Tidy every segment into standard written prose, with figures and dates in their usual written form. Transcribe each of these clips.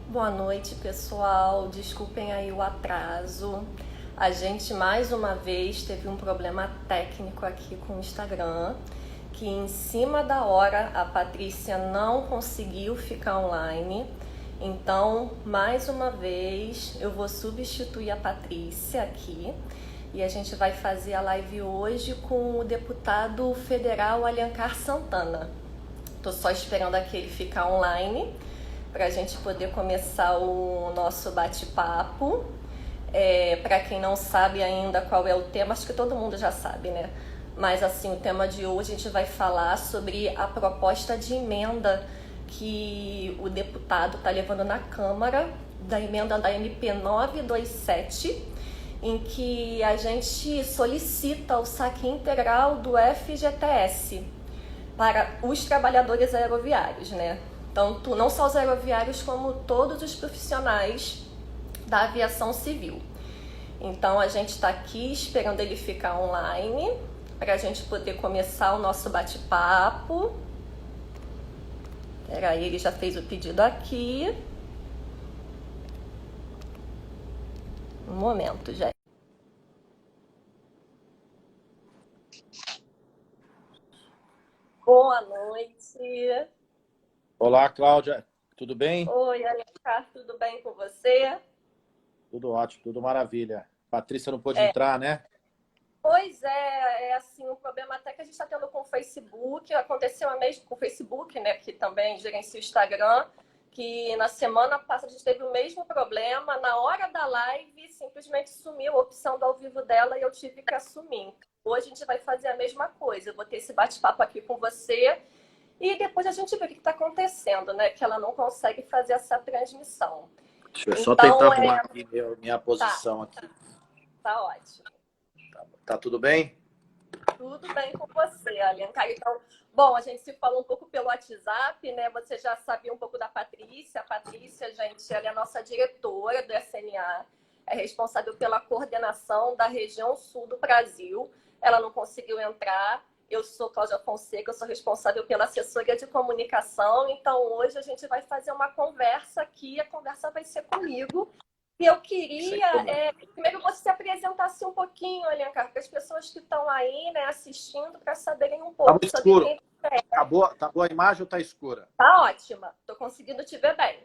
Boa noite, pessoal. Desculpem aí o atraso. A gente mais uma vez teve um problema técnico aqui com o Instagram, que em cima da hora a Patrícia não conseguiu ficar online. Então, mais uma vez, eu vou substituir a Patrícia aqui e a gente vai fazer a live hoje com o deputado federal Alencar Santana. Tô só esperando aqui ele ficar online para a gente poder começar o nosso bate-papo. Para quem não sabe ainda qual é o tema, acho que todo mundo já sabe, né? Mas assim, o tema de hoje a gente vai falar sobre a proposta de emenda que o deputado está levando na Câmara, da emenda da MP 927, em que a gente solicita o saque integral do FGTS para os trabalhadores aeroviários, né? Tanto não só os aeroviários, como todos os profissionais da aviação civil. Então, a gente está aqui esperando ele ficar online para a gente poder começar o nosso bate-papo. Peraí, ele já fez o pedido aqui. Um momento, gente. Boa noite. Olá, Cláudia. Tudo bem? Oi, Alencar, tudo bem com você? Tudo ótimo, tudo maravilha. Patrícia não pôde entrar, né? Pois é assim, um problema até que a gente está tendo com o Facebook, aconteceu a mesma com o Facebook, né, que também gerencia o Instagram, que na semana passada a gente teve o mesmo problema, na hora da live simplesmente sumiu a opção do ao vivo dela e eu tive que assumir. Hoje a gente vai fazer a mesma coisa, eu vou ter esse bate-papo aqui com você e depois a gente vê o que está acontecendo, né, que ela não consegue fazer essa transmissão. Deixa eu só tentar Então, arrumar aqui minha tá, posição aqui. tá ótimo. Tá tudo bem? Tudo bem com você, Alencar. Então, bom, a gente se falou um pouco pelo WhatsApp, né? Você já sabia um pouco da Patrícia. A Patrícia, gente, ela é a nossa diretora do SNA, é responsável pela coordenação da região sul do Brasil. Ela não conseguiu entrar. Eu sou Cláudia Fonseca, eu sou responsável pela assessoria de comunicação. Então, hoje a gente vai fazer uma conversa aqui. A conversa vai ser comigo. E eu queria, primeiro, você se apresentasse um pouquinho, Alencar, para as pessoas que estão aí, né, assistindo, para saberem um Tá pouco muito sobre escuro. quem você é. Tá boa a imagem ou tá escura? Tá ótima, estou conseguindo te ver bem.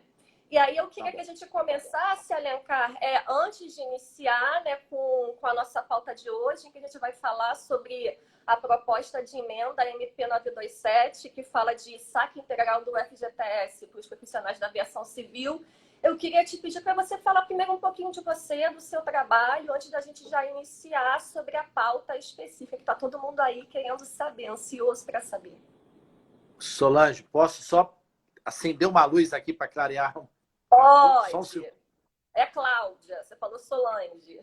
E aí eu Tá queria bom. que a gente começasse, Alencar, antes de iniciar, né, com a nossa pauta de hoje, em que a gente vai falar sobre a proposta de emenda MP 927, que fala de saque integral do FGTS para os profissionais da aviação civil. Eu queria te pedir para você falar primeiro um pouquinho de você, do seu trabalho, antes da gente já iniciar sobre a pauta específica, que está todo mundo aí querendo saber, ansioso para saber. Solange, posso só acender uma luz aqui para clarear? Só um Pode. segundo. É Cláudia, você falou Solange.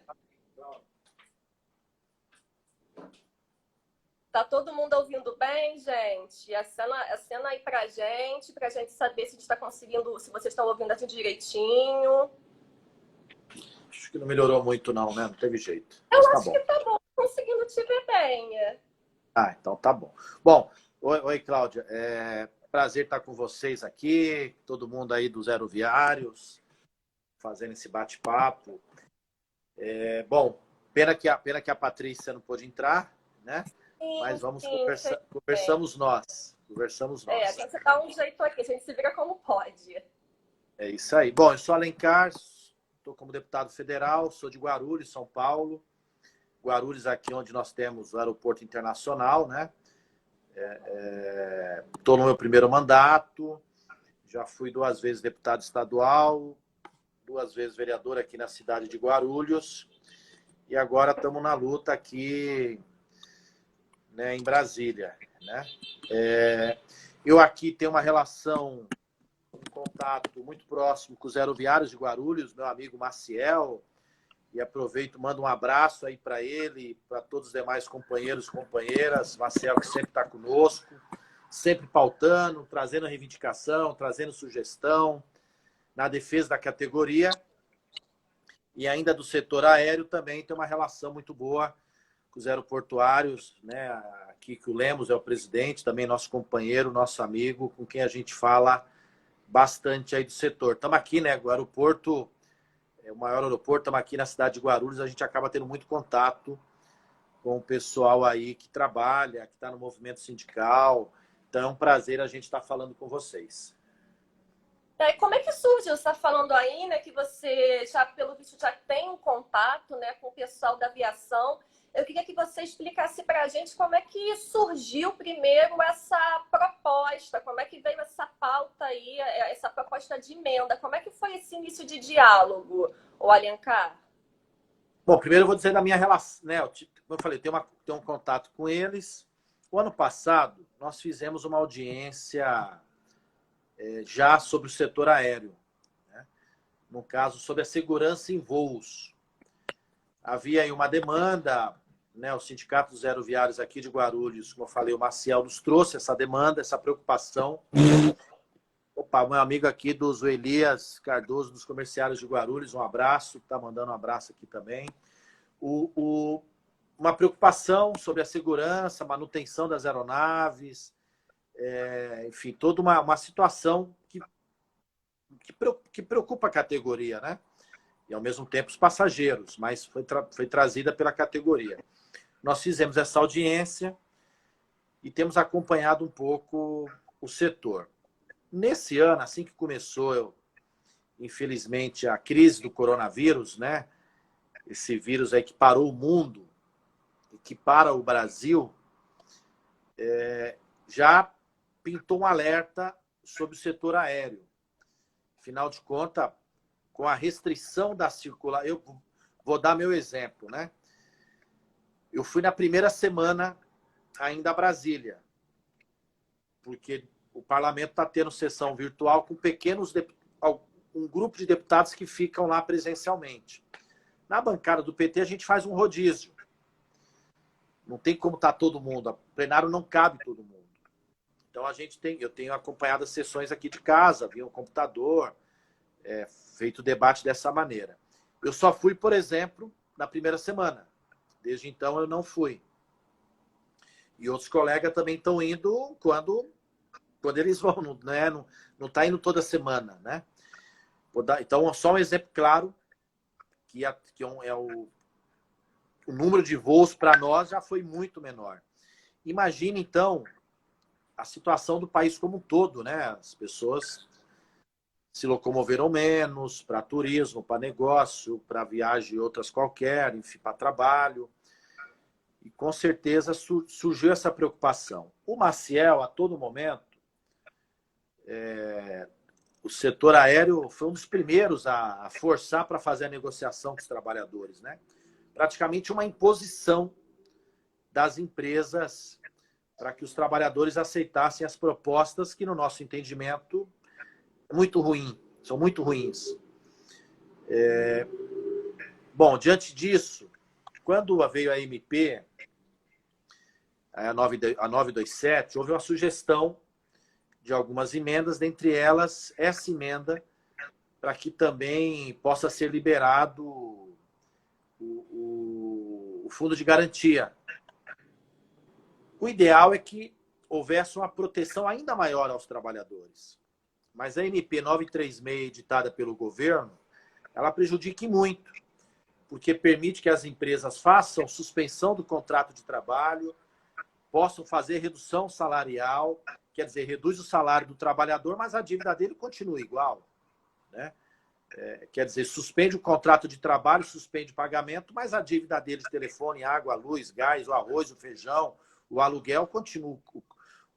Tá todo mundo ouvindo bem, gente? Acena aí pra gente saber se a gente está conseguindo, se vocês estão ouvindo assim direitinho. Acho que não melhorou muito não, né? Não teve jeito. Eu Mas tá acho que bom. tá bom, conseguindo te ver bem. Ah, então tá bom. Bom, oi, Cláudia. Prazer estar com vocês aqui, todo mundo aí dos aeroviários, fazendo esse bate-papo. Bom, pena que a Patrícia não pôde entrar, né? Sim, Mas vamos sim, conversar. bem. Conversamos nós. A gente dá um jeito aqui, a gente se vira como pode. É isso aí. Bom, eu sou Alencar, estou como deputado federal, sou de Guarulhos, São Paulo. Guarulhos aqui onde nós temos o aeroporto internacional, né? Estou no meu primeiro mandato, já fui 2 vezes deputado estadual, 2 vezes vereador aqui na cidade de Guarulhos e agora estamos na luta aqui, né, em Brasília, né? Eu aqui tenho uma relação, um contato muito próximo com os aeroviários de Guarulhos, meu amigo Maciel, e aproveito, mando um abraço aí para ele, para todos os demais companheiros e companheiras. Marcel, que sempre está conosco, sempre pautando, trazendo reivindicação, trazendo sugestão na defesa da categoria. E ainda do setor aéreo também tem uma relação muito boa com os aeroportuários, né? Aqui que o Lemos é o presidente, também nosso companheiro, nosso amigo, com quem a gente fala bastante aí do setor. Estamos aqui, né? O aeroporto é o maior aeroporto, estamos aqui na cidade de Guarulhos, a gente acaba tendo muito contato com o pessoal aí que trabalha, que está no movimento sindical. Então é um prazer a gente estar falando com vocês. Como é que surge? Você está falando aí, né, que você já, pelo visto, já tem um contato, né, com o pessoal da aviação. Eu queria que você explicasse para a gente como é que surgiu primeiro essa proposta, como é que veio essa pauta aí, essa proposta de emenda, como é que foi esse início de diálogo, o Alencar? Bom, primeiro eu vou dizer da minha relação, né? Como eu falei, tenho um contato com eles. O ano passado, nós fizemos uma audiência já sobre o setor aéreo, né? No caso, sobre a segurança em voos. Havia aí uma demanda, né? O Sindicato dos Aeroviários aqui de Guarulhos, como eu falei, o Maciel nos trouxe essa demanda, essa preocupação. Opa, meu amigo aqui do Elias Cardoso, dos comerciários de Guarulhos, um abraço, está mandando um abraço aqui também. Uma preocupação sobre a segurança, manutenção das aeronaves, enfim, toda uma situação que preocupa a categoria, né? E, ao mesmo tempo, os passageiros, mas foi trazida pela categoria. Nós fizemos essa audiência e temos acompanhado um pouco o setor. Nesse ano, assim que começou, infelizmente, a crise do coronavírus, né? Esse vírus aí que parou o mundo e que para o Brasil, já pintou um alerta sobre o setor aéreo. Afinal de contas, com a restrição da circulação... Eu vou dar meu exemplo, né? Eu fui na primeira semana ainda a Brasília, porque o parlamento está tendo sessão virtual com um grupo de deputados que ficam lá presencialmente. Na bancada do PT, a gente faz um rodízio. Não tem como estar todo mundo. O plenário não cabe todo mundo. Então, eu tenho acompanhado as sessões aqui de casa, via um computador, feito o debate dessa maneira. Eu só fui, por exemplo, na primeira semana. Desde então, eu não fui. E outros colegas também estão indo quando eles vão, não está indo toda semana, né? Então, só um exemplo claro, que o número de voos para nós já foi muito menor. Imagine, então, a situação do país como um todo, né? As pessoas se locomoveram menos para turismo, para negócio, para viagem e outras qualquer, enfim, para trabalho. E com certeza surgiu essa preocupação. O Maciel, a todo momento, o setor aéreo foi um dos primeiros a forçar para fazer a negociação com os trabalhadores, né? Praticamente uma imposição das empresas para que os trabalhadores aceitassem as propostas que, no nosso entendimento, são muito ruins. Bom, diante disso, quando veio a MP, a 927, houve uma sugestão de algumas emendas, dentre elas essa emenda, para que também possa ser liberado o fundo de garantia. O ideal é que houvesse uma proteção ainda maior aos trabalhadores. Mas a MP 936, editada pelo governo, ela prejudica muito, porque permite que as empresas façam suspensão do contrato de trabalho, possam fazer redução salarial, quer dizer, reduz o salário do trabalhador, mas a dívida dele continua igual, né? Quer dizer, suspende o contrato de trabalho, suspende o pagamento, mas a dívida dele de telefone, água, luz, gás, o arroz, o feijão, o aluguel continua.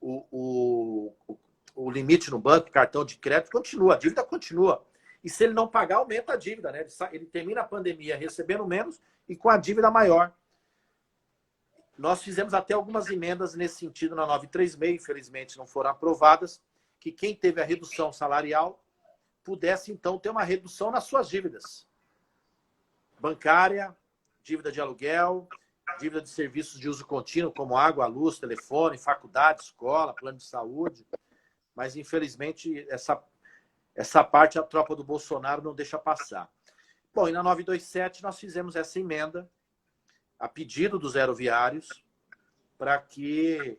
O limite no banco, cartão de crédito, continua, a dívida continua. E se ele não pagar, aumenta a dívida, né? Ele termina a pandemia recebendo menos e com a dívida maior. Nós fizemos até algumas emendas nesse sentido na 936, infelizmente não foram aprovadas, que quem teve a redução salarial pudesse, então, ter uma redução nas suas dívidas. Bancária, dívida de aluguel, dívida de serviços de uso contínuo, como água, luz, telefone, faculdade, escola, plano de saúde. Mas, infelizmente, essa parte a tropa do Bolsonaro não deixa passar. Bom, e na 927 nós fizemos essa emenda a pedido dos aeroviários para que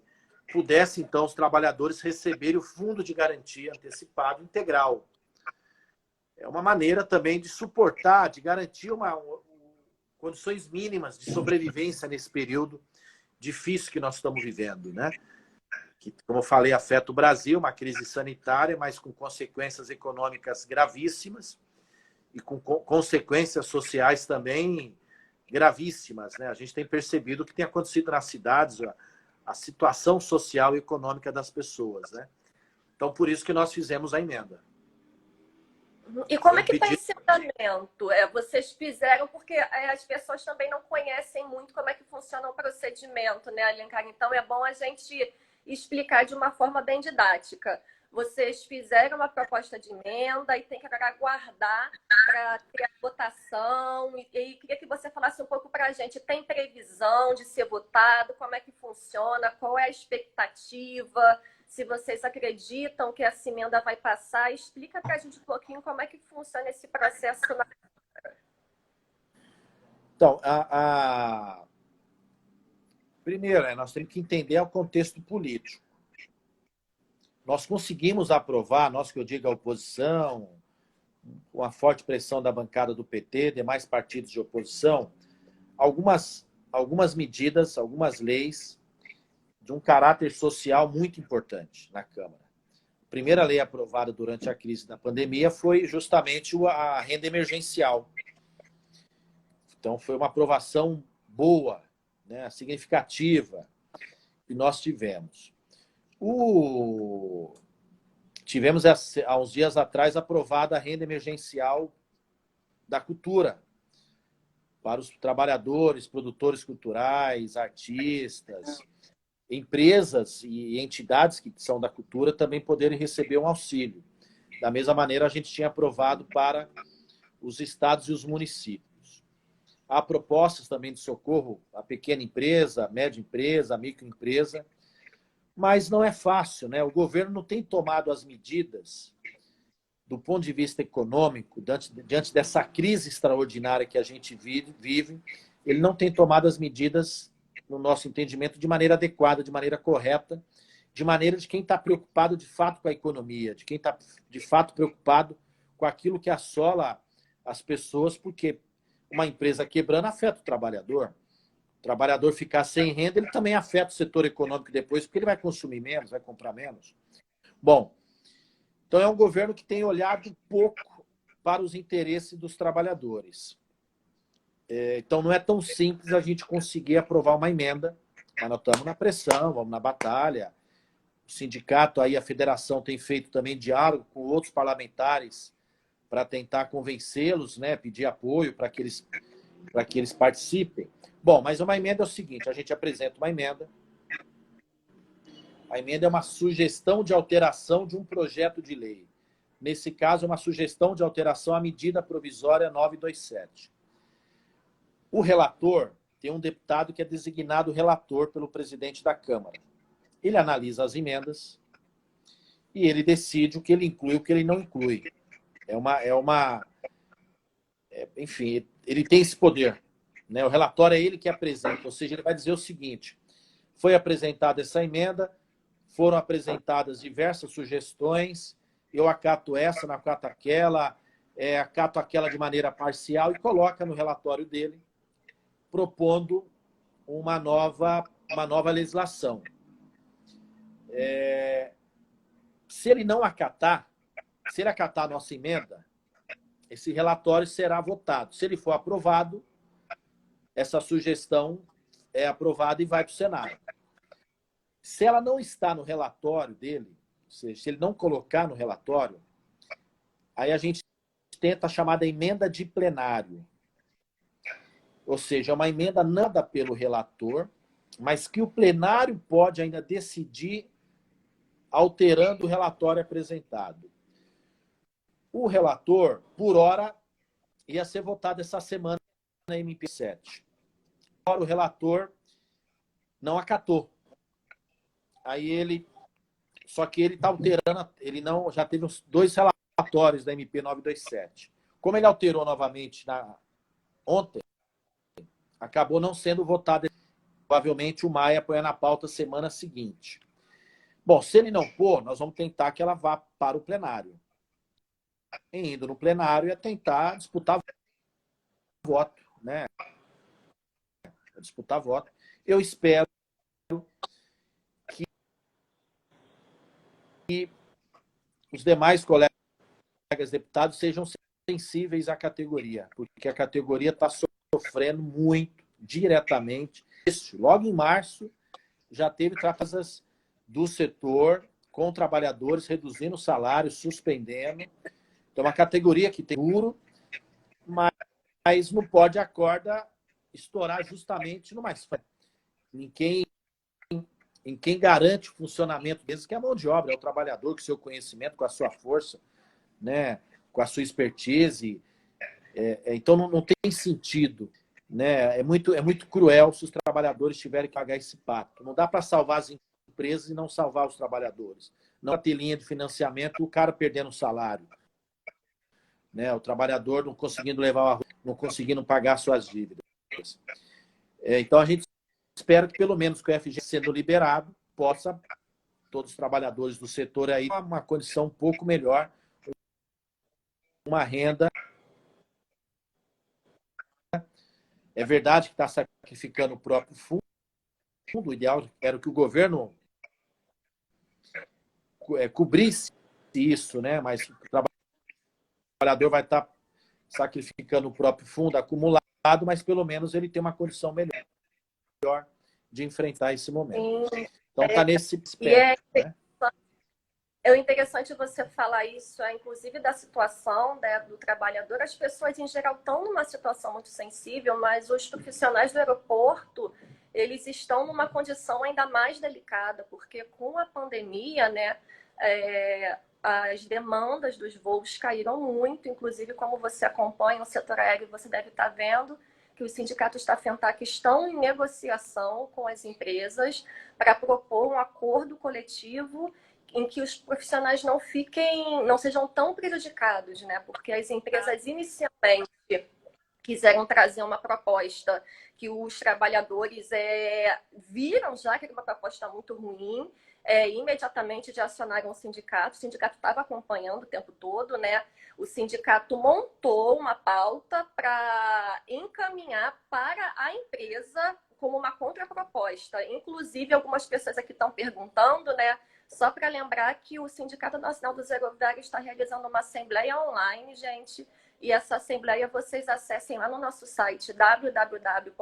pudesse, então, os trabalhadores receberem o fundo de garantia antecipado integral. É uma maneira também de suportar, de garantir condições mínimas de sobrevivência nesse período difícil que nós estamos vivendo, né? Que, como eu falei, afeta o Brasil, uma crise sanitária, mas com consequências econômicas gravíssimas e com consequências sociais também gravíssimas, né? A gente tem percebido o que tem acontecido nas cidades, a situação social e econômica das pessoas, né? Então, por isso que nós fizemos a emenda. E como é que está esse andamento? Vocês fizeram porque as pessoas também não conhecem muito como é que funciona o procedimento, né, Alencar? Então, é bom a gente explicar de uma forma bem didática. Vocês fizeram uma proposta de emenda e tem que agora aguardar para ter a votação. E queria que você falasse um pouco para a gente. Tem previsão de ser votado? Como é que funciona? Qual é a expectativa? Se vocês acreditam que essa emenda vai passar, explica para a gente um pouquinho como é que funciona esse processo. Então, primeiro, nós temos que entender o contexto político. Nós conseguimos aprovar, nós que eu digo a oposição, com a forte pressão da bancada do PT, demais partidos de oposição, algumas medidas, algumas leis de um caráter social muito importante na Câmara. A primeira lei aprovada durante a crise da pandemia foi justamente a renda emergencial. Então, foi uma aprovação boa, né, significativa, que nós tivemos. Tivemos, há uns dias atrás, aprovada a renda emergencial da cultura para os trabalhadores, produtores culturais, artistas, empresas e entidades que são da cultura também poderem receber um auxílio. Da mesma maneira, a gente tinha aprovado para os estados e os municípios. Há propostas também de socorro à pequena empresa, à média empresa, à microempresa, mas não é fácil, né? O governo não tem tomado as medidas do ponto de vista econômico, diante dessa crise extraordinária que a gente vive, ele não tem tomado as medidas, no nosso entendimento, de maneira adequada, de maneira correta, de maneira de quem está preocupado de fato com a economia, de quem está de fato preocupado com aquilo que assola as pessoas, porque uma empresa quebrando afeta o trabalhador. O trabalhador ficar sem renda, ele também afeta o setor econômico depois, porque ele vai consumir menos, vai comprar menos. Bom, então é um governo que tem olhado pouco para os interesses dos trabalhadores. Então não é tão simples a gente conseguir aprovar uma emenda, mas nós estamos na pressão, vamos na batalha. O sindicato, aí, a federação tem feito também diálogo com outros parlamentares para tentar convencê-los, né, pedir apoio para que eles participem. Bom, mas uma emenda é o seguinte, a gente apresenta uma emenda. A emenda é uma sugestão de alteração de um projeto de lei. Nesse caso, é uma sugestão de alteração à medida provisória 927. O relator tem um deputado que é designado relator pelo presidente da Câmara. Ele analisa as emendas e ele decide o que ele inclui e o que ele não inclui. Enfim, ele tem esse poder, né? O relatório é ele que apresenta, ou seja, ele vai dizer o seguinte: foi apresentada essa emenda, foram apresentadas diversas sugestões, eu acato essa, não acato aquela, acato aquela de maneira parcial e coloca no relatório dele, propondo uma nova legislação. Se ele não acatar, se ele acatar a nossa emenda, esse relatório será votado. Se ele for aprovado, essa sugestão é aprovada e vai para o Senado. Se ela não está no relatório dele, ou seja, se ele não colocar no relatório, aí a gente tenta a chamada emenda de plenário. Ou seja, é uma emenda nada pelo relator, mas que o plenário pode ainda decidir alterando o relatório apresentado. O relator, por hora, ia ser votado essa semana na MP7. Agora o relator não acatou. Só que ele está alterando, já teve uns 2 relatórios da MP 927. Como ele alterou novamente ontem, acabou não sendo votado. Provavelmente o Maia põe na pauta semana seguinte. Bom, se ele não pôr, nós vamos tentar que ela vá para o plenário. Indo no plenário é tentar disputar voto, né? Disputar voto. Eu espero que os demais colegas deputados sejam sensíveis à categoria, porque a categoria está sofrendo muito diretamente. Logo em março, já teve tratativas do setor com trabalhadores reduzindo o salário, suspendendo. Então, é uma categoria que tem duro, mas não pode a corda estourar justamente no mais fraco. Em quem garante o funcionamento deles, que é a mão de obra, é o trabalhador com o seu conhecimento, com a sua força, né, com a sua expertise. Então, não tem sentido. Né? É muito cruel se os trabalhadores tiverem que pagar esse pato. Não dá para salvar as empresas e não salvar os trabalhadores. Não dá para ter linha de financiamento o cara perdendo o salário. Né? O trabalhador não conseguindo levar o arroz, não conseguindo pagar suas dívidas. Então, a gente espera que, pelo menos, com o FGTS sendo liberado, possa todos os trabalhadores do setor aí uma condição um pouco melhor, uma renda. É verdade que está sacrificando o próprio fundo. O ideal era que o governo cobrisse isso, né? Mas o trabalhador vai estar sacrificando o próprio fundo acumulado, mas pelo menos ele tem uma condição melhor de enfrentar esse momento. Sim. Então está nesse aspecto. Né? É interessante você falar isso, inclusive da situação, né, do trabalhador. As pessoas, em geral, estão numa situação muito sensível, mas os profissionais do aeroporto, eles estão numa condição ainda mais delicada, porque com a pandemia, né, as demandas dos voos caíram muito, inclusive como você acompanha o setor aéreo, você deve estar vendo que os sindicatos da FENTAC estão em negociação com as empresas para propor um acordo coletivo em que os profissionais não sejam tão prejudicados, né? Porque as empresas inicialmente quiseram trazer uma proposta que os trabalhadores viram já que era uma proposta muito ruim, imediatamente já acionaram o sindicato estava acompanhando o tempo todo, né? O sindicato montou uma pauta para encaminhar para a empresa como uma contraproposta. Inclusive, algumas pessoas aqui estão perguntando, né? Só para lembrar que o Sindicato Nacional dos Aeroviários está realizando uma assembleia online, gente, e essa assembleia vocês acessem lá no nosso site www.sma.org.br,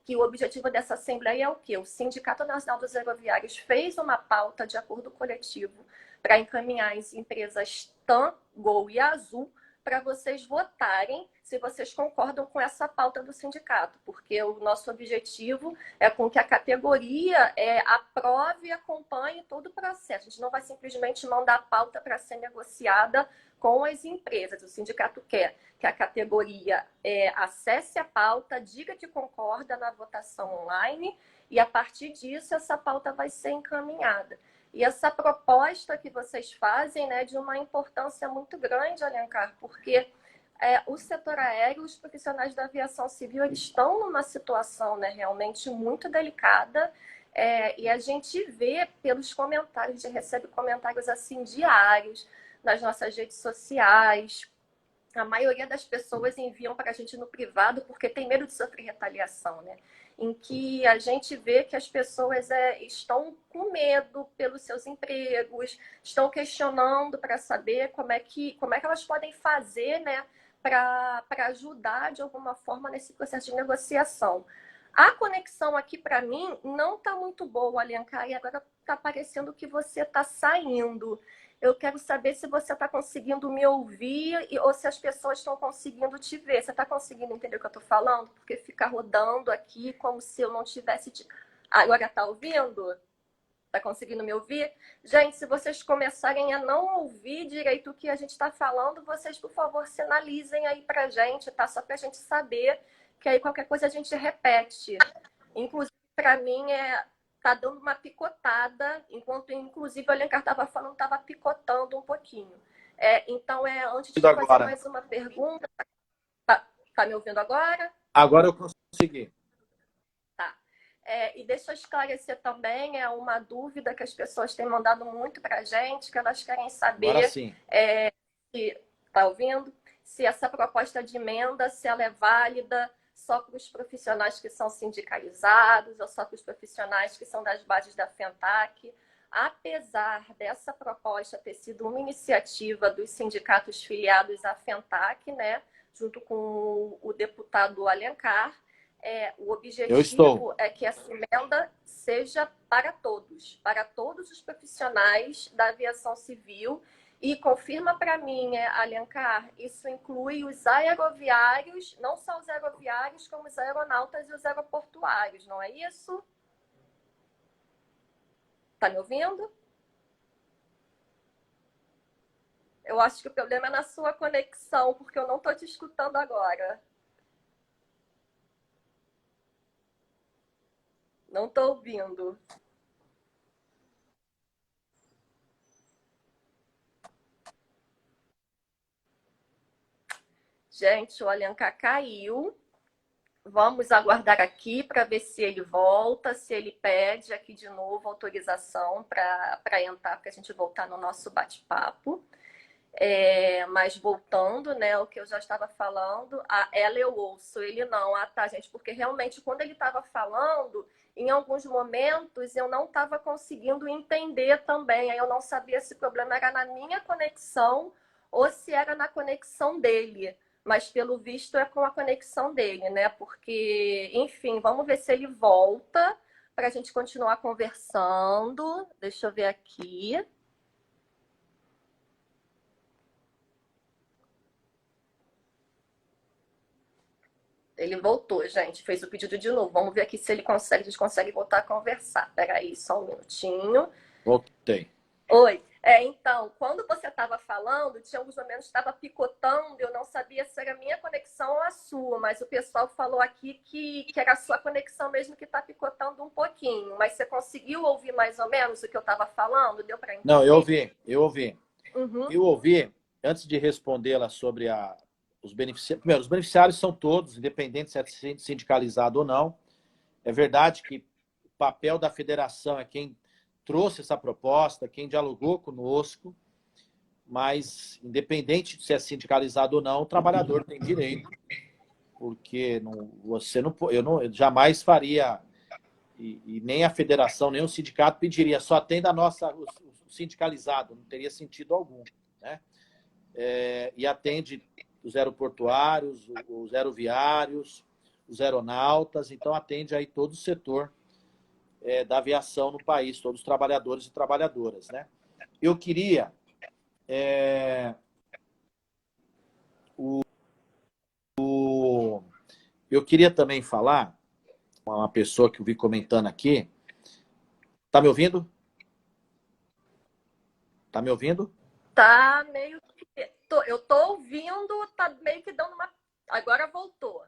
que o objetivo dessa assembleia é o quê? O Sindicato Nacional dos Aeroviários fez uma pauta de acordo coletivo para encaminhar as empresas TAM, Gol e Azul para vocês votarem se vocês concordam com essa pauta do sindicato, porque o nosso objetivo é com que a categoria aprove e acompanhe todo o processo. A gente não vai simplesmente mandar a pauta para ser negociada com as empresas. O sindicato quer que a categoria acesse a pauta, diga que concorda na votação online e, a partir disso, essa pauta vai ser encaminhada. E essa proposta que vocês fazem, né, de uma importância muito grande, Alencar, porque o setor aéreo, os profissionais da aviação civil, eles estão numa situação, né, realmente muito delicada, e a gente vê pelos comentários, a gente recebe comentários assim diários nas nossas redes sociais. A maioria das pessoas enviam para a gente no privado porque tem medo de sofrer retaliação, né? Em que a gente vê que as pessoas estão com medo pelos seus empregos, estão questionando para saber como é que elas podem fazer, né, para ajudar de alguma forma nesse processo de negociação. A conexão aqui para mim não está muito boa, Alencar, e agora está parecendo que você está saindo. Eu quero saber se você está conseguindo me ouvir ou se as pessoas estão conseguindo te ver. Você está conseguindo entender o que eu estou falando? Porque fica rodando aqui como se eu não tivesse... Agora está ouvindo? Está conseguindo me ouvir? Gente, se vocês começarem a não ouvir direito o que a gente está falando, vocês, por favor, sinalizem aí para a gente, tá? Só para a gente saber, que aí qualquer coisa a gente repete. Inclusive, para mim, tá dando uma picotada, enquanto, inclusive, o Alencar estava falando, estava picotando um pouquinho. Então, antes de fazer mais uma pergunta... Tá me ouvindo agora? Agora eu consegui. Tá. E deixa eu esclarecer também, é uma dúvida que as pessoas têm mandado muito para a gente, que elas querem Agora saber sim. se, tá ouvindo? Se essa proposta de emenda, se ela é válida só para os profissionais que são sindicalizados ou só para os profissionais que são das bases da FENTAC. Apesar dessa proposta ter sido uma iniciativa dos sindicatos filiados à FENTAC, né, junto com o deputado Alencar, o Eu objetivo estou. é que essa emenda seja para todos os profissionais da aviação civil. E confirma para mim, Alencar, isso inclui os aeroviários, não só os aeroviários, como os aeronautas e os aeroportuários, não é isso? Tá me ouvindo? Eu acho que o problema é na sua conexão, porque eu não estou te escutando agora. Não estou ouvindo. Gente, o Alencar caiu. Vamos aguardar aqui para ver se ele volta, se ele pede aqui de novo autorização para entrar, para a gente voltar no nosso bate-papo. Mas voltando, né, o que eu já estava falando, ela eu ouço, ele não. Ah, tá, gente, porque realmente quando ele estava falando, em alguns momentos eu não estava conseguindo entender também. Aí eu não sabia se o problema era na minha conexão ou se era na conexão dele. Mas pelo visto é com a conexão dele, né? Porque, enfim, vamos ver se ele volta para a gente continuar conversando. Deixa eu ver aqui. Ele voltou, gente. Fez o pedido de novo. Vamos ver aqui se ele consegue, a gente consegue voltar a conversar. Peraí, só um minutinho. Voltei. Oi. Então, quando você estava falando, tinha alguns momentos que estava picotando, eu não sabia se era a minha conexão ou a sua, mas o pessoal falou aqui que era a sua conexão mesmo que está picotando um pouquinho. Mas você conseguiu ouvir mais ou menos o que eu estava falando? Deu para entender? Não, eu ouvi. Uhum. Eu ouvi, antes de respondê-la sobre os beneficiários. Primeiro, os beneficiários são todos, independente se é sindicalizado ou não. É verdade que o papel da federação é quem trouxe essa proposta, quem dialogou conosco, mas independente de se é sindicalizado ou não, o trabalhador tem direito, porque eu jamais faria, e nem a federação, nem o sindicato pediria, só atenda o sindicalizado, não teria sentido algum, né? E atende os aeroportuários, os aeroviários, os aeronautas, então atende aí todo o setor da aviação no país, todos os trabalhadores e trabalhadoras, né? Eu queria eu queria também falar com uma pessoa que eu vi comentando aqui. Tá me ouvindo? Tá me ouvindo? Tá meio que. Eu tô ouvindo, tá meio que dando uma. Agora voltou.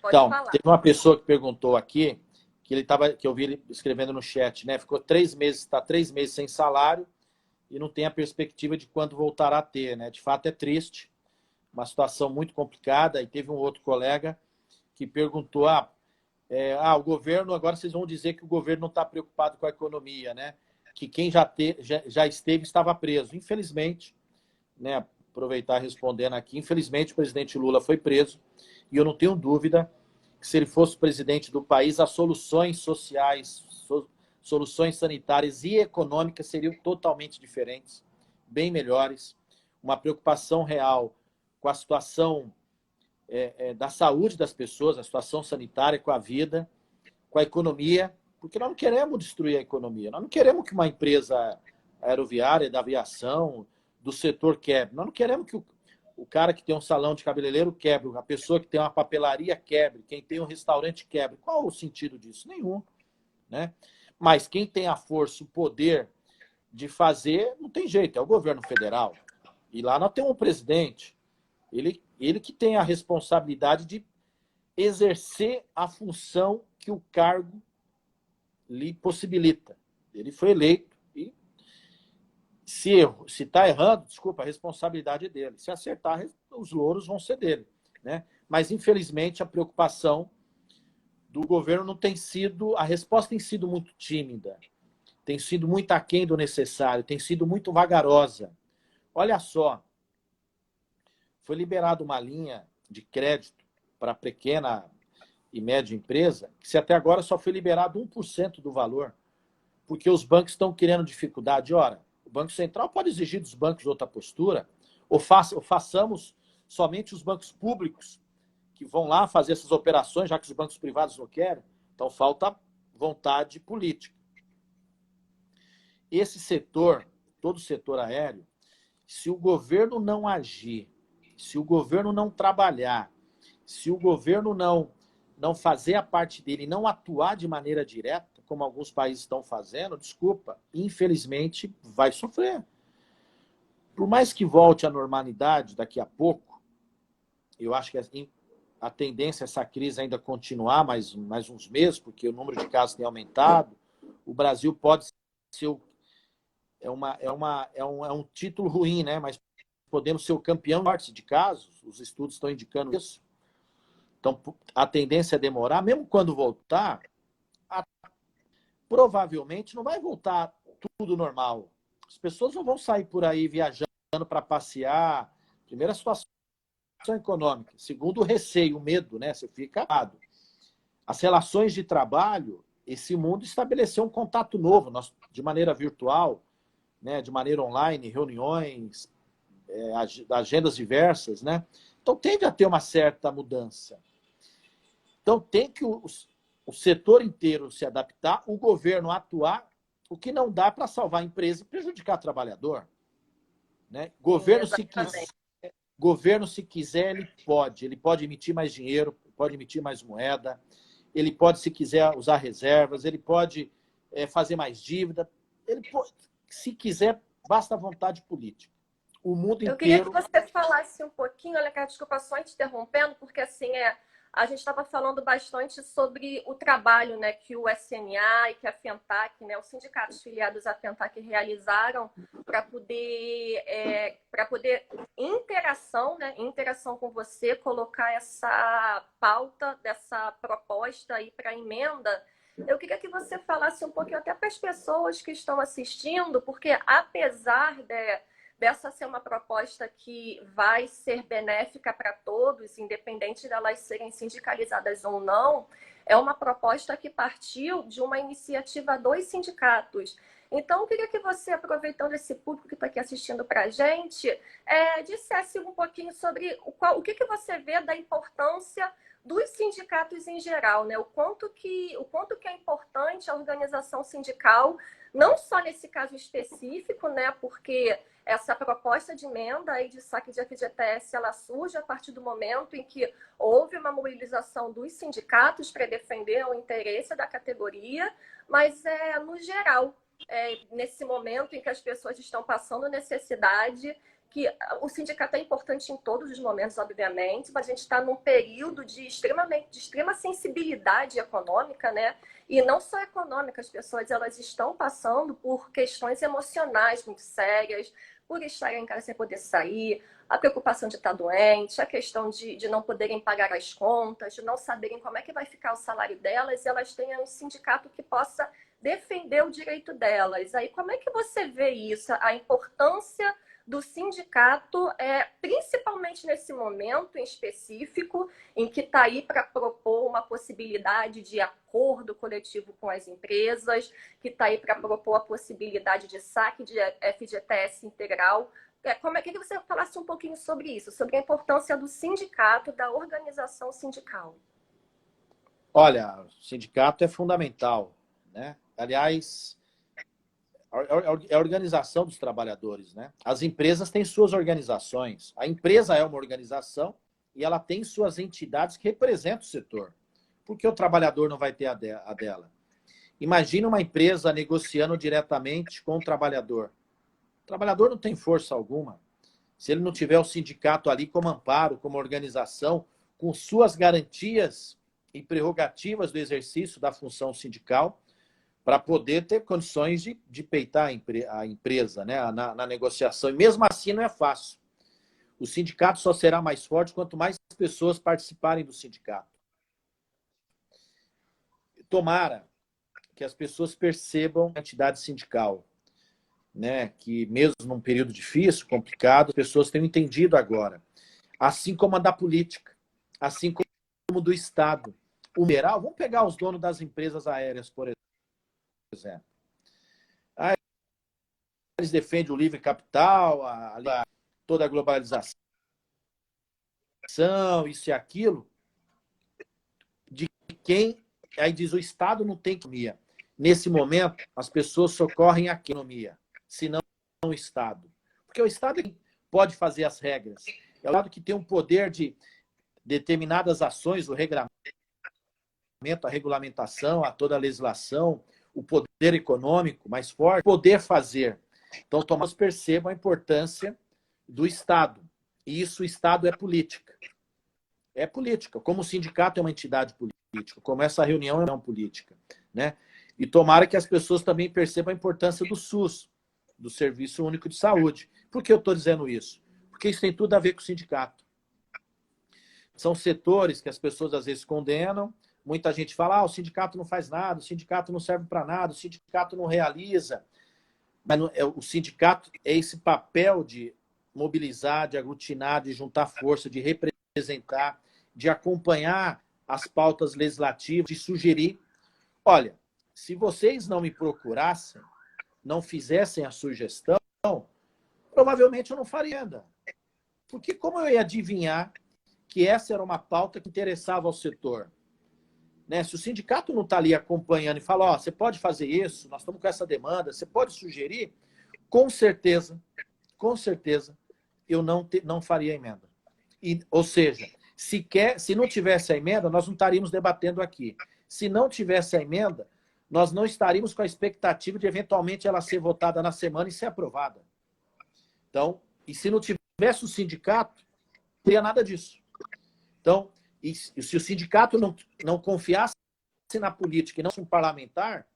Pode Então, falar. teve uma pessoa que perguntou aqui, que eu vi ele escrevendo no chat, né? Ficou 3 meses, está 3 meses sem salário e não tem a perspectiva de quando voltará a ter, né? De fato é triste, uma situação muito complicada. E teve um outro colega que perguntou: o governo, agora vocês vão dizer que o governo não está preocupado com a economia, né? Que quem já esteve estava preso. Infelizmente, né? Aproveitar respondendo aqui, infelizmente o presidente Lula foi preso e eu não tenho dúvida que se ele fosse presidente do país, as soluções sociais, soluções sanitárias e econômicas seriam totalmente diferentes, bem melhores. Uma preocupação real com a situação da saúde das pessoas, a situação sanitária, com a vida, com a economia, porque nós não queremos destruir a economia, nós não queremos que uma empresa aeroviária, da aviação, do setor quebre. Nós não queremos que o cara que tem um salão de cabeleireiro quebre, a pessoa que tem uma papelaria quebre, quem tem um restaurante quebre. Qual o sentido disso? Nenhum, né? Mas quem tem a força, o poder de fazer, não tem jeito, é o governo federal. E lá nós temos um presidente, ele que tem a responsabilidade de exercer a função que o cargo lhe possibilita. Ele foi eleito e se está errando, desculpa, a responsabilidade é dele. Se acertar, os louros vão ser dele, né? Mas, infelizmente, a preocupação do governo não tem sido, a resposta tem sido muito tímida, tem sido muito aquém do necessário, tem sido muito vagarosa. Olha só, foi liberada uma linha de crédito para pequena e média empresa, que se até agora só foi liberado 1% do valor, porque os bancos estão criando dificuldade. Ora, o Banco Central pode exigir dos bancos outra postura, ou façamos somente os bancos públicos que vão lá fazer essas operações, já que os bancos privados não querem. Então, falta vontade política. Esse setor, todo o setor aéreo, se o governo não agir, se o governo não trabalhar, se o governo não fazer a parte dele, não atuar de maneira direta, como alguns países estão fazendo, desculpa, infelizmente vai sofrer. Por mais que volte à normalidade daqui a pouco, eu acho que a tendência é essa crise ainda continuar mais uns meses, porque o número de casos tem aumentado. O Brasil pode ser um título ruim, né? Mas podemos ser o campeão de casos, os estudos estão indicando isso. Então, a tendência é demorar, mesmo quando voltar, provavelmente não vai voltar tudo normal. As pessoas não vão sair por aí viajando para passear. Primeira situação econômica. Segundo, o receio, o medo, né? Você fica errado. As relações de trabalho, esse mundo estabeleceu um contato novo, de maneira virtual, né? De maneira online, reuniões, agendas diversas, né? Então, tende a ter uma certa mudança. Então, tem que o setor inteiro se adaptar, o governo atuar, o que não dá para salvar a empresa e prejudicar o trabalhador. Né? Governo, se quiser, ele pode emitir mais dinheiro, pode emitir mais moeda, ele pode, se quiser, usar reservas, ele pode fazer mais dívida, ele pode, se quiser, basta a vontade política. O mundo inteiro... Eu queria que você falasse um pouquinho, olha, cara, desculpa só te interrompendo, porque assim, a gente estava falando bastante sobre o trabalho, né, que o SNA e que a FENTAC, né, os sindicatos filiados à FENTAC realizaram para poder interação com você, colocar essa pauta dessa proposta aí para emenda. Eu queria que você falasse um pouquinho até para as pessoas que estão assistindo, porque apesar dessa ser uma proposta que vai ser benéfica para todos, independente de elas serem sindicalizadas ou não, é uma proposta que partiu de uma iniciativa dos sindicatos. Então, eu queria que você, aproveitando esse público que está aqui assistindo para a gente, dissesse um pouquinho sobre o que você vê da importância dos sindicatos em geral, né? O quanto que é importante a organização sindical, não só nesse caso específico, né? Porque essa proposta de emenda aí de saque de FGTS, ela surge a partir do momento em que houve uma mobilização dos sindicatos para defender o interesse da categoria, mas no geral, nesse momento em que as pessoas estão passando necessidade, que o sindicato é importante em todos os momentos, obviamente, mas a gente está num período de extrema sensibilidade econômica, né? E não só econômica, as pessoas elas estão passando por questões emocionais muito sérias, por estarem em casa sem poder sair, a preocupação de estar doente, a questão de não poderem pagar as contas, de não saberem como é que vai ficar o salário delas, e elas tenham um sindicato que possa defender o direito delas. Aí, como é que você vê isso, a importância do sindicato, principalmente nesse momento em específico, em que está aí para propor uma possibilidade de acordo coletivo com as empresas, que está aí para propor a possibilidade de saque de FGTS integral. Como é que você falasse um pouquinho sobre isso, sobre a importância do sindicato, da organização sindical? Olha, o sindicato é fundamental, né? Aliás, é a organização dos trabalhadores, né? As empresas têm suas organizações. A empresa é uma organização e ela tem suas entidades que representam o setor. Por que o trabalhador não vai ter a dela? Imagina uma empresa negociando diretamente com o trabalhador. O trabalhador não tem força alguma. Se ele não tiver o sindicato ali como amparo, como organização, com suas garantias e prerrogativas do exercício da função sindical, para poder ter condições de peitar a empresa, né, na negociação. E mesmo assim não é fácil. O sindicato só será mais forte quanto mais pessoas participarem do sindicato. tomara que as pessoas percebam a entidade sindical, né? Que mesmo num período difícil, complicado, as pessoas têm entendido agora. Assim como a da política, assim como do Estado. O geral, vamos pegar os donos das empresas aéreas, por exemplo. Ah, eles defendem o livre capital, toda a globalização, isso e aquilo. De quem, aí diz, o Estado não tem economia. Nesse momento, as pessoas socorrem a economia, senão o Estado. Porque o Estado pode fazer as regras. É o Estado que tem um poder de determinadas ações, o regulamento, a regulamentação, a toda a legislação, o poder econômico mais forte, poder fazer. Então, Tomás perceba a importância do Estado. E isso, o Estado é política. É política. Como o sindicato é uma entidade política, como essa reunião é uma política, né? E tomara que as pessoas também percebam a importância do SUS, do Serviço Único de Saúde. Por que eu estou dizendo isso? Porque isso tem tudo a ver com o sindicato. São setores que as pessoas às vezes condenam. Muita gente fala, o sindicato não faz nada, o sindicato não serve para nada, o sindicato não realiza. Mas o sindicato é esse papel de mobilizar, de aglutinar, de juntar força, de representar, de acompanhar as pautas legislativas, de sugerir. Olha, se vocês não me procurassem, não fizessem a sugestão, provavelmente eu não faria ainda. Porque como eu ia adivinhar que essa era uma pauta que interessava ao setor? Né? Se o sindicato não está ali acompanhando e fala, você pode fazer isso, nós estamos com essa demanda, você pode sugerir, com certeza, eu não faria a emenda. Ou seja, se não tivesse a emenda, nós não estaríamos debatendo aqui. Se não tivesse a emenda, nós não estaríamos com a expectativa de, eventualmente, ela ser votada na semana e ser aprovada. Então, e se não tivesse o sindicato, não teria nada disso. Então, e se o sindicato não confiasse na política e não fosse um parlamentar,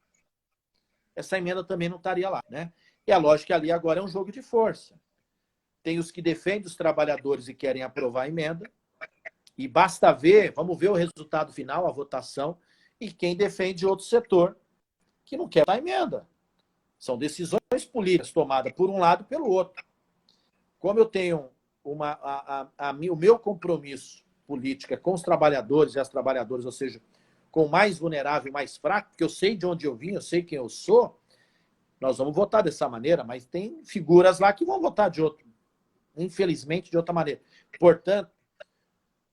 essa emenda também não estaria lá, né? E a lógica que ali agora é um jogo de força. Tem os que defendem os trabalhadores e querem aprovar a emenda, e basta ver, vamos ver o resultado final, a votação, e quem defende outro setor que não quer a emenda. São decisões políticas tomadas por um lado e pelo outro. Como eu tenho o meu compromisso político é com os trabalhadores e as trabalhadoras, ou seja, com o mais vulnerável e mais fraco, porque eu sei de onde eu vim, eu sei quem eu sou, nós vamos votar dessa maneira, mas tem figuras lá que vão votar de outro, infelizmente, de outra maneira. Portanto,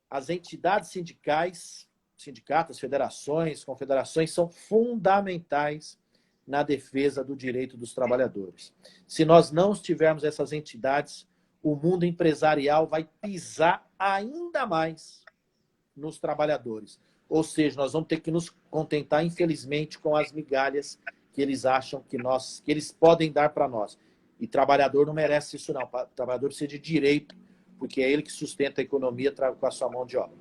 as entidades sindicais, sindicatos, federações, confederações, são fundamentais na defesa do direito dos trabalhadores. Se nós não tivermos essas entidades, o mundo empresarial vai pisar ainda mais nos trabalhadores. Ou seja, nós vamos ter que nos contentar, infelizmente, com as migalhas que eles acham que eles podem dar para nós. E trabalhador não merece isso, não. O trabalhador precisa de direito, porque é ele que sustenta a economia com a sua mão de obra.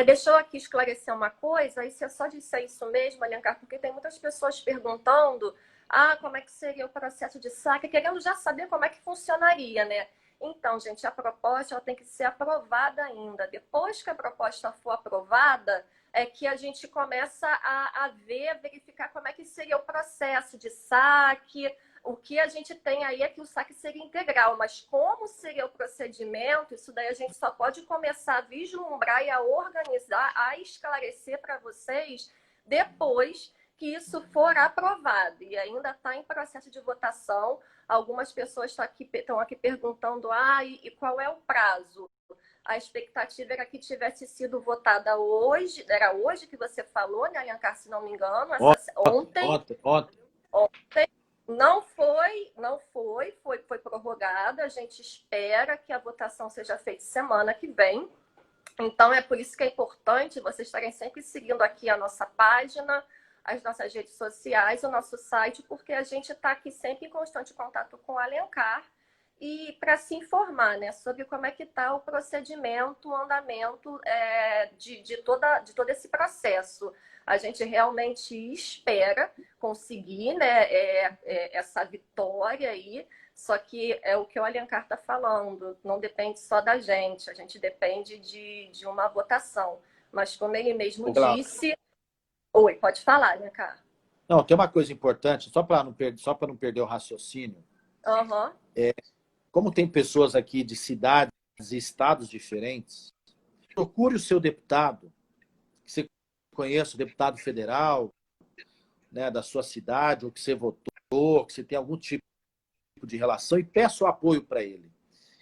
Deixa eu aqui esclarecer uma coisa, e se eu só disser isso mesmo, Alencar, porque tem muitas pessoas perguntando como é que seria o processo de saque, querendo já saber como é que funcionaria, né? Então, gente, a proposta ela tem que ser aprovada ainda. Depois que a proposta for aprovada, é que a gente começa a verificar como é que seria o processo de saque. O que a gente tem aí é que o saque seria integral, mas como seria o procedimento, isso daí a gente só pode começar a vislumbrar e a organizar, a esclarecer para vocês depois que isso for aprovado. E ainda está em processo de votação. Algumas pessoas estão aqui perguntando, e qual é o prazo? A expectativa era que tivesse sido votada hoje, era hoje que você falou, né, Alencar, se não me engano, ontem. Não foi prorrogada. A gente espera que a votação seja feita semana que vem. Então, é por isso que é importante vocês estarem sempre seguindo aqui a nossa página, as nossas redes sociais, o nosso site, porque a gente está aqui sempre em constante contato com o Alencar e para se informar, né, sobre como é que está o procedimento, o andamento de todo esse processo. A gente realmente espera conseguir, né, essa vitória aí, só que é o que o Alencar está falando, não depende só da gente, a gente depende de uma votação. Mas como ele mesmo disse, Oi, pode falar, né, cara? Não, tem uma coisa importante, só para não perder o raciocínio. Aham. Como tem pessoas aqui de cidades e estados diferentes, procure o seu deputado, que você conheça, o deputado federal, né, da sua cidade, ou que você votou, que você tem algum tipo de relação, e peça o apoio para ele.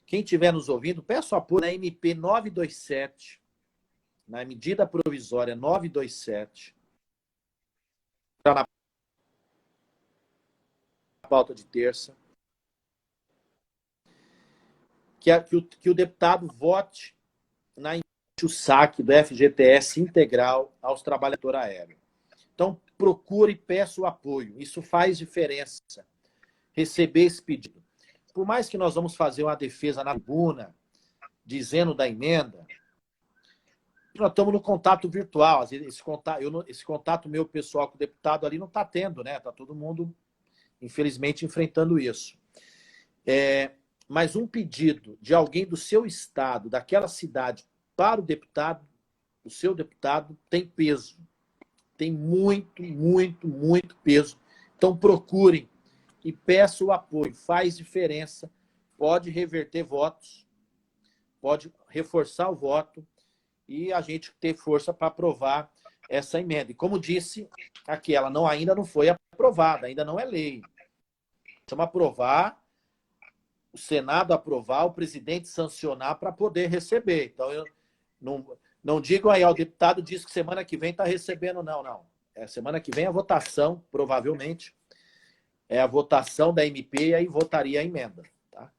Quem estiver nos ouvindo, peça o apoio na MP 927, na medida provisória 927, está na pauta de terça, que o deputado vote o saque do FGTS integral aos trabalhadores aéreos. Então, procure e peça o apoio. Isso faz diferença, receber esse pedido. Por mais que nós vamos fazer uma defesa na tribuna, dizendo da emenda, nós estamos no contato virtual. Às vezes, esse contato meu pessoal com o deputado ali não está tendo, né? Está todo mundo, infelizmente, enfrentando isso. Mas um pedido de alguém do seu estado, daquela cidade, para o seu deputado, tem peso. Tem muito, muito, muito peso. Então, procurem e peçam o apoio. Faz diferença. Pode reverter votos, pode reforçar o voto e a gente ter força para aprovar essa emenda. E como disse aqui, ela ainda não foi aprovada, ainda não é lei. Vamos aprovar, o Senado aprovar, o presidente sancionar para poder receber. Então, eu não digo aí, o deputado disse que semana que vem está recebendo, não. Semana que vem a votação, provavelmente, é a votação da MP e aí votaria a emenda. Tá?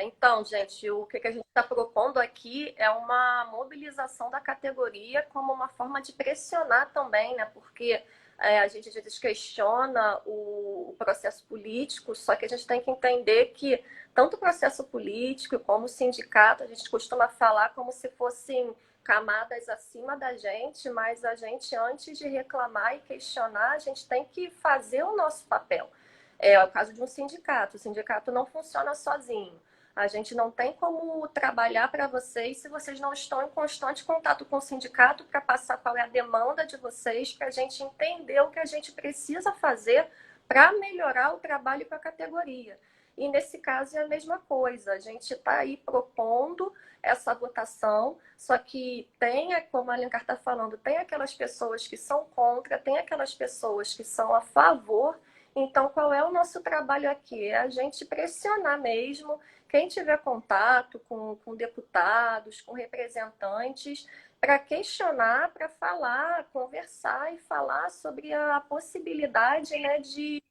Então, gente, o que a gente está propondo aqui é uma mobilização da categoria como uma forma de pressionar também, né? Porque a gente às vezes questiona o processo político, só que a gente tem que entender que tanto o processo político como o sindicato, a gente costuma falar como se fossem camadas acima da gente, mas a gente, antes de reclamar e questionar, a gente tem que fazer o nosso papel. É o caso de um sindicato. O sindicato não funciona sozinho. A gente não tem como trabalhar para vocês se vocês não estão em constante contato com o sindicato para passar qual é a demanda de vocês, para a gente entender o que a gente precisa fazer para melhorar o trabalho para a categoria. E nesse caso é a mesma coisa. A gente está aí propondo essa votação, só que tem, como a Alencar está falando, tem aquelas pessoas que são contra, tem aquelas pessoas que são a favor. Então, qual é o nosso trabalho aqui? É a gente pressionar mesmo quem tiver contato com deputados, com representantes, para questionar, para falar, conversar e falar sobre a possibilidade, né, de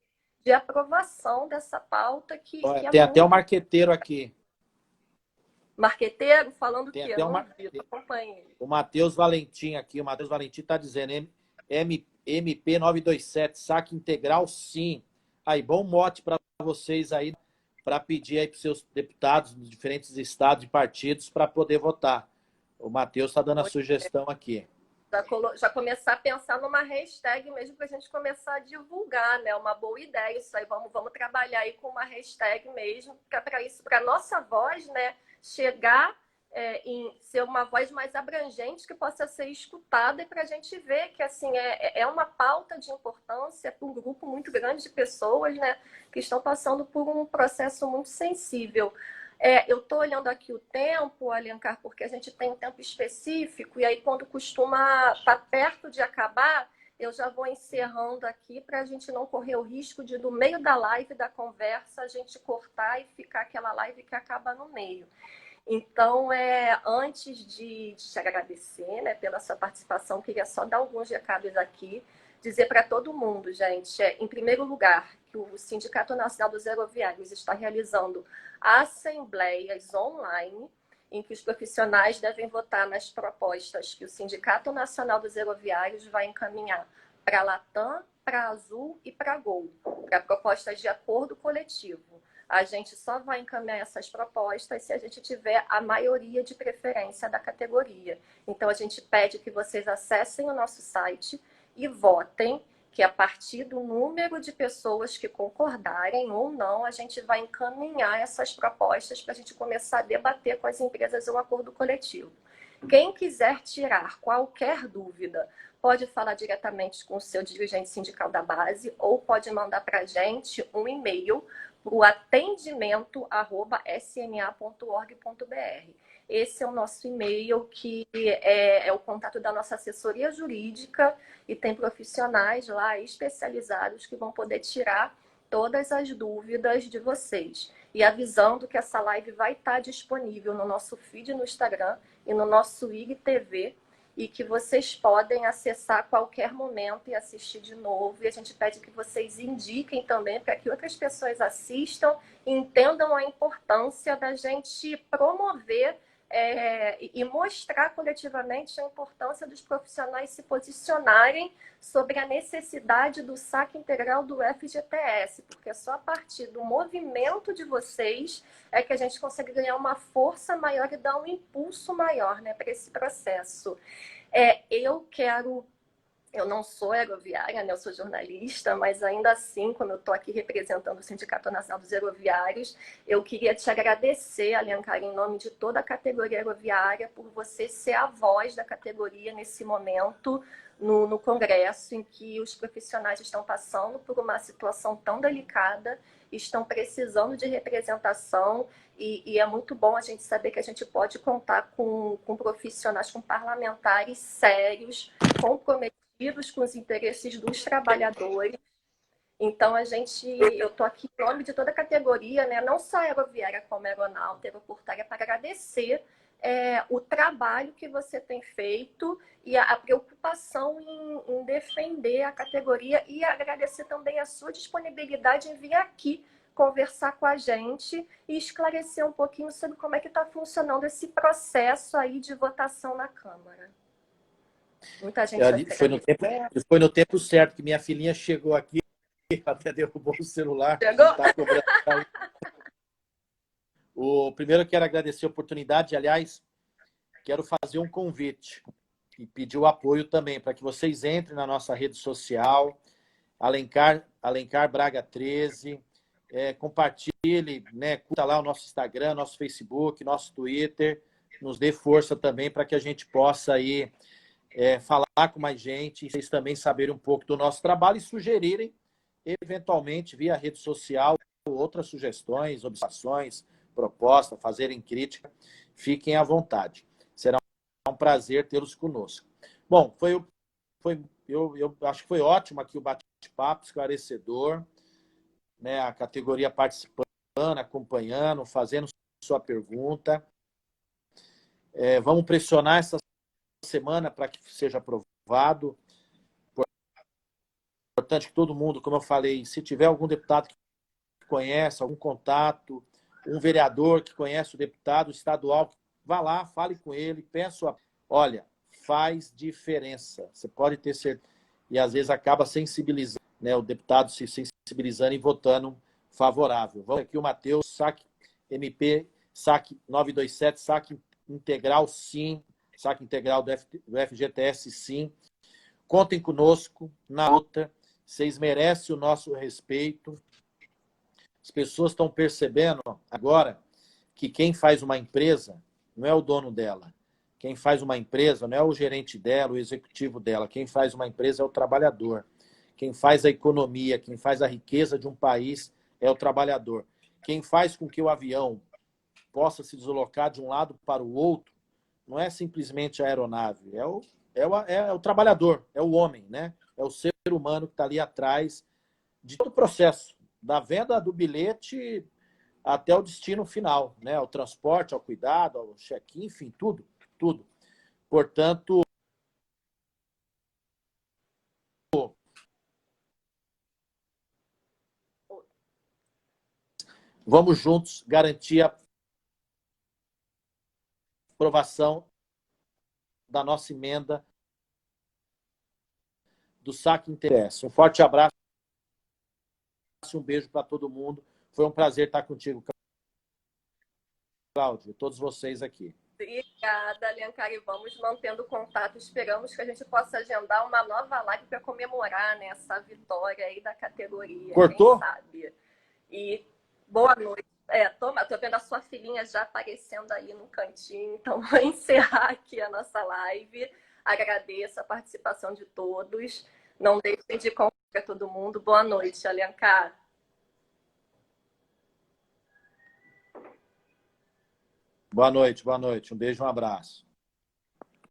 aprovação dessa pauta que Olha, é tem até muito um marqueteiro aqui. marqueteiro, falando o Tem quê? até um Não vi, marqueteiro. acompanhe ele. O Matheus Valentim aqui. O Matheus Valentim está dizendo MP 927, saque integral, sim. Aí, bom mote para vocês aí, para pedir aí para os seus deputados dos diferentes estados e partidos para poder votar. O Matheus está dando a sugestão aqui. Já começar a pensar numa hashtag mesmo para a gente começar a divulgar, né? Uma boa ideia isso aí. Vamos trabalhar aí com uma hashtag mesmo, para isso, para nossa voz, né, chegar em ser uma voz mais abrangente que possa ser escutada e para a gente ver que assim é uma pauta de importância para um grupo muito grande de pessoas, né, que estão passando por um processo muito sensível. Eu estou olhando aqui o tempo, Alencar, porque a gente tem um tempo específico, e aí quando costuma estar perto de acabar, eu já vou encerrando aqui para a gente não correr o risco de, no meio da live, da conversa, a gente cortar e ficar aquela live que acaba no meio. Então, antes de te agradecer, né, pela sua participação, queria só dar alguns recados aqui, dizer para todo mundo, gente, em primeiro lugar, que o Sindicato Nacional dos Aeroviários está realizando assembleias online, em que os profissionais devem votar nas propostas que o Sindicato Nacional dos Aeroviários vai encaminhar para a Latam, para a Azul e para a Gol, para propostas de acordo coletivo. A gente só vai encaminhar essas propostas se a gente tiver a maioria de preferência da categoria. Então, a gente pede que vocês acessem o nosso site e votem, que a partir do número de pessoas que concordarem ou não, a gente vai encaminhar essas propostas para a gente começar a debater com as empresas um acordo coletivo. Quem quiser tirar qualquer dúvida, pode falar diretamente com o seu dirigente sindical da base ou pode mandar para a gente um e-mail para o atendimento@sma.org.br. Esse é o nosso e-mail, que é o contato da nossa assessoria jurídica, e tem profissionais lá especializados que vão poder tirar todas as dúvidas de vocês. E avisando que essa live vai estar disponível no nosso feed no Instagram e no nosso IGTV, e que vocês podem acessar a qualquer momento e assistir de novo. E a gente pede que vocês indiquem também para que outras pessoas assistam e entendam a importância da gente promover e mostrar coletivamente a importância dos profissionais se posicionarem sobre a necessidade do saque integral do FGTS, porque é só a partir do movimento de vocês é que a gente consegue ganhar uma força maior e dar um impulso maior, né, para esse processo. Eu não sou aeroviária, né? Eu sou jornalista, mas ainda assim, como eu estou aqui representando o Sindicato Nacional dos Aeroviários, eu queria te agradecer, Alencar, em nome de toda a categoria aeroviária, por você ser a voz da categoria nesse momento no Congresso, em que os profissionais estão passando por uma situação tão delicada, estão precisando de representação, e é muito bom a gente saber que a gente pode contar com profissionais, com parlamentares sérios, comprometidos com os interesses dos trabalhadores. Então, eu estou aqui em nome de toda a categoria, né? Não só aeroviária como aeronáutica, aeroportuária, para agradecer o trabalho que você tem feito e a preocupação em defender a categoria, e agradecer também a sua disponibilidade em vir aqui conversar com a gente e esclarecer um pouquinho sobre como é que está funcionando esse processo aí de votação na Câmara. Muita gente vai foi no tempo certo que minha filhinha chegou aqui, até derrubou o celular. Chegou? Tá cobrando. Primeiro eu quero agradecer a oportunidade, aliás, quero fazer um convite e pedir o apoio também para que vocês entrem na nossa rede social, Alencar Braga 13, compartilhe, né, curta lá o nosso Instagram, nosso Facebook, nosso Twitter, nos dê força também para que a gente possa aí falar com mais gente, e vocês também saberem um pouco do nosso trabalho e sugerirem, eventualmente, via rede social, outras sugestões, observações, propostas, fazerem crítica. Fiquem à vontade. Será um prazer tê-los conosco. Bom, eu acho que foi ótimo aqui o bate-papo, esclarecedor, né, a categoria participando, acompanhando, fazendo sua pergunta. Vamos pressionar essa semana para que seja aprovado. Importante que todo mundo, como eu falei, se tiver algum deputado que conhece, algum contato, um vereador que conhece o deputado estadual, vá lá, fale com ele, peça. Olha, faz diferença. Você pode ter certeza. E às vezes acaba sensibilizando, né, o deputado se sensibilizando e votando favorável. Vamos aqui o Matheus, saque MP, saque 927, saque integral, sim. Saque integral do FGTS, sim. Contem conosco na luta. Vocês merecem o nosso respeito. As pessoas estão percebendo agora que quem faz uma empresa não é o dono dela. Quem faz uma empresa não é o gerente dela, o executivo dela. Quem faz uma empresa é o trabalhador. Quem faz a economia, quem faz a riqueza de um país é o trabalhador. Quem faz com que o avião possa se deslocar de um lado para o outro não é simplesmente a aeronave, é o trabalhador, é o homem, né? É o ser humano que está ali atrás de todo o processo, da venda do bilhete até o destino final, né? O transporte, ao cuidado, ao check-in, enfim, tudo, tudo. Portanto, vamos juntos garantir a aprovação da nossa emenda do saque interesse. Um forte abraço, um beijo para todo mundo. Foi um prazer estar contigo, Cláudio, e todos vocês aqui. Obrigada, Alencar, e vamos mantendo contato. Esperamos que a gente possa agendar uma nova live para comemorar, né, essa vitória aí da categoria. Cortou? Quem sabe? E boa noite. tô vendo a sua filhinha já aparecendo aí no cantinho, então vou encerrar aqui a nossa live. Agradeço a participação de todos. Não deixem de contar para todo mundo. Boa noite, Alencar. Boa noite, boa noite. Um beijo, um abraço.